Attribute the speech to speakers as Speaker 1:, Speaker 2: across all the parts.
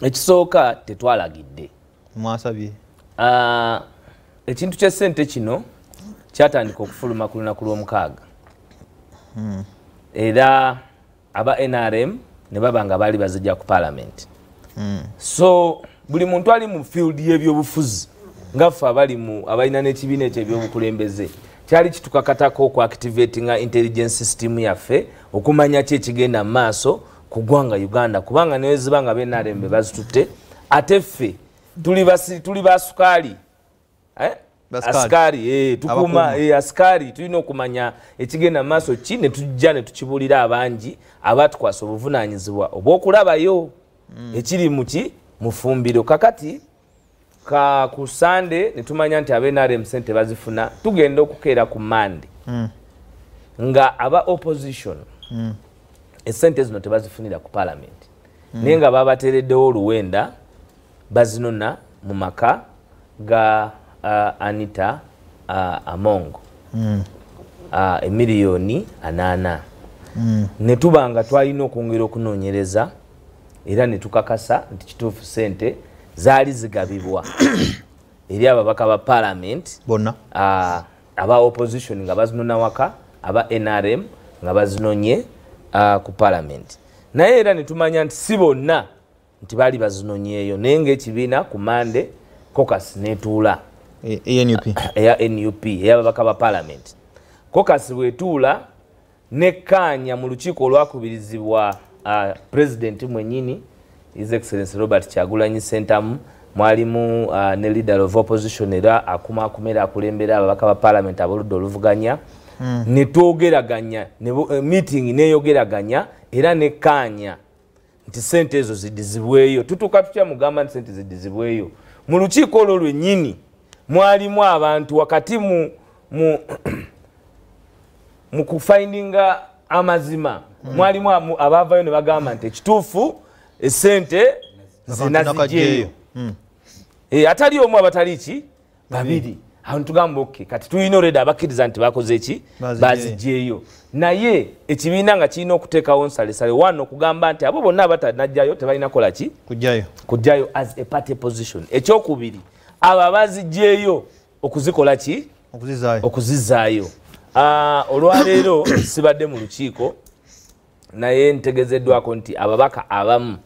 Speaker 1: ekisooka tetwalagidde
Speaker 2: mwasabye
Speaker 1: ekintu ky'essente kino kyatandika okufuluma ku lunaku lw'omukaaga era aba NRM ne baba nga baali bazijja ku parliament so buli muntu ali mu field y'ebyobufuzi ngaffe abalina n'ekibiina ekyo ebyobukulembeze kyali kitukakatako okuactivatinga intelligence system yaffe okumanya ki ekigenda mu maaso ku ggwanga Uganda kubanga neweziba nga NRM bazitutte ate ffe tuli basukaali askari tukuma askari tulina okumanya ekigenda mu maaso ki ne tujja ne tukibulira abangi abatukwasa obuvunaanyizibwa obw'okulabayo ekiri muki Mufumbiro kakati ka ku Sunday ne tumanya nti NRM sente bazifuna tugenda okukeera ku Monday nga aba opposition esente zino tebazifunira ku parliament naye nga babateereddewo oluwenda bazinona mu maka ga Anita Amongo emiliyoni 8 ne tubanga twalina okwongera okunoonyereza era ne tukakasa nti kituufu sente zaali zigabibwa eri ababaka ba parliament
Speaker 2: bonna
Speaker 1: aba opposition nga bazinona waka aba NRM nga bazinonye ku parliament naye era ne tumanya nti si bonna nti baali bazinonyeeyo naye ng'ekibiina ku Monday caucus netuula eya NUP ey'ababaka ba parliament caucus bwetuula nekkaanya mu lukiiko olwakubirizibwa president mwenyini His Excellency Robert Kyagulanyi Ssentamu mwalimu ne leader of opposition era akumakumera akulembera ababaka ba parliament aboludde oluvuganya ne twogeraganya meeting neyogeraganya era nekkaanya nti sente ezo zidizibweyo tutuuka tutya mugamba nti sente zidizibweyo mu lukiiko olwo lwennyini mwalimu abantu wakati mu kufindinga amazima mwalimu abavayo ne bagamba nti ekituufu esente zinazijeeyo atali omu abatali ki babiri awo ntugamba oke kati tulina already abakkiriza nti bakoze eki bazijeeyo naye ekibiina nga kirina okuteekawo nsalesale wano okugamba nti abo bonna abatanajjayo tebalina kola ki kujjayo as a party position ekyokubiri abo abazijeeyo okuzikola ki okuzizaayo olwaleero sibadde mu lukiiko naye ntegezeddwako nti ababaka abamu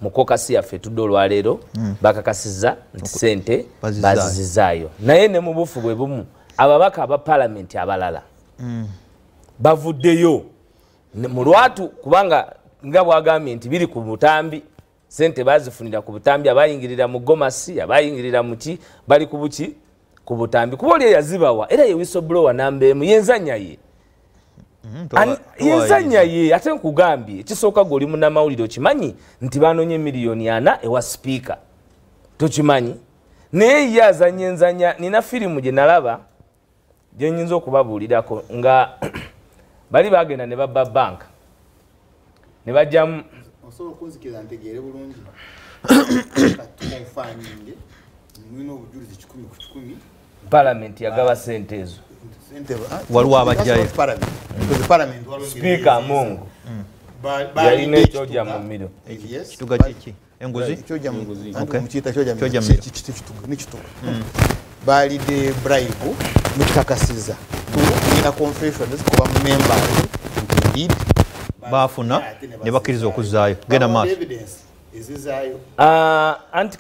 Speaker 1: mu kokasi yaffe tudde olwaleero bakakasiza nti sente bazizizaayo naye ne mu bufu bwe bumu ababaka aba parliament abalala bavuddeyo mu lwatu kubanga nga bwagambye nti biri ku butambi sente bazifunira ku butambi abayingirira mu gomasi abayingirira muki bali ku buki ku butambi kuba oli eyazibawa era ye whistleblower nambeemu yenzanya ye yenzanya ye ate nkugambye ekisooka gwe oli munnamawulire okimanyi nti banonye miliyoni 4 ewa sipiika tokimanyi naye ye azanya enzanya nina firimu gye nalaba gye nnyinza okubabuulirako nga bali bagenda ne babba banka ne bajjamu
Speaker 3: osobola okunzikiriza ntegeere bulungi katukonfaninge mwino obujulizi 100
Speaker 1: parliament yagaba sente ezo
Speaker 2: waliwo abajjayo
Speaker 1: sipiika Amongo yalina ekyoja mu mmiro
Speaker 2: kituga kiki enguzi
Speaker 3: balidde bribe mukikakasiza tulina confessions kuba members indeed
Speaker 2: bafuna ne bakkiriza okuzaayo genda maaso
Speaker 1: anti